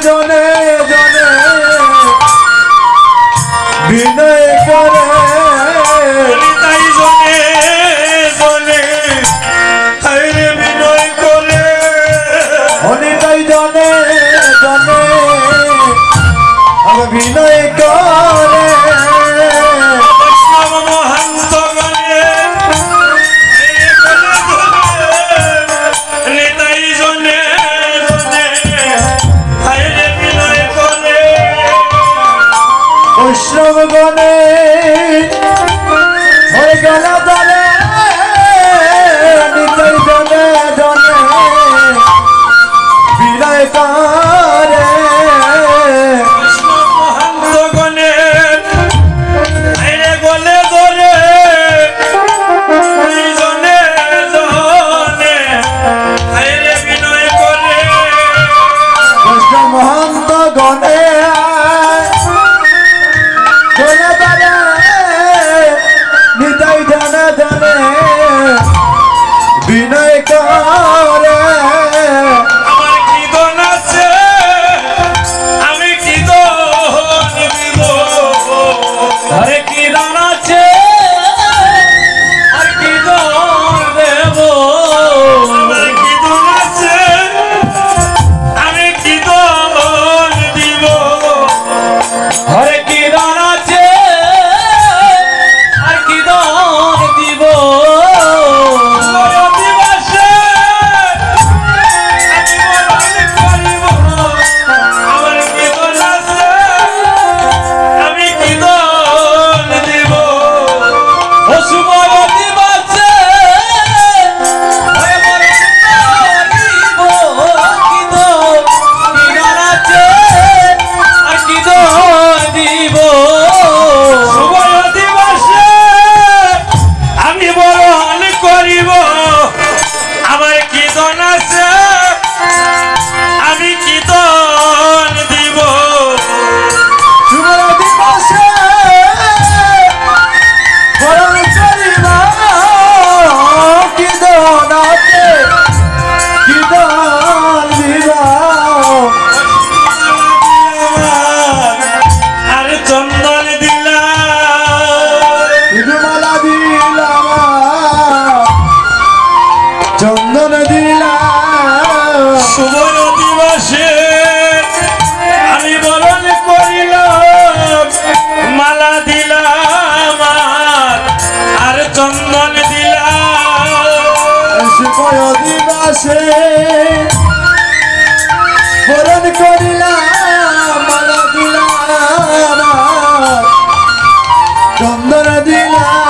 জনে জনে বিনয় করে তাই জনে জনে হাইরে বিনয় করে অনিতাই জনে জনে আমি বিনয় করে বৈষ্ণব মহান্ত গণে নিতাই জনে জনে হাইরে বিনয় করে বৈষ্ণব গণে হয়ে গেল দলে নিতাই জনে জনে বিনয় করে বৈষ্ণব মহান্ত গণে হাইরে গলে ধরে জনে জনে হাইরে বিনয় করে বৈষ্ণব মহন্ত গণে নিতাই জানে জানে বিনয় করে আমার কি দন আছে আমি কি দন দিব আরে কি দন আছে আর কি দন দেব আমার কি দন আছে আমি কি দন দিব আরে কি দন আছে আর কি দন দিব চন্দন দিলা শুভ দিবসে আমি বরণ করিলাম মালা দিলাম আর চন্দন দিলাম শুভ দিবসে বরণ করিলাম মালা দিলাম চন্দন দিলা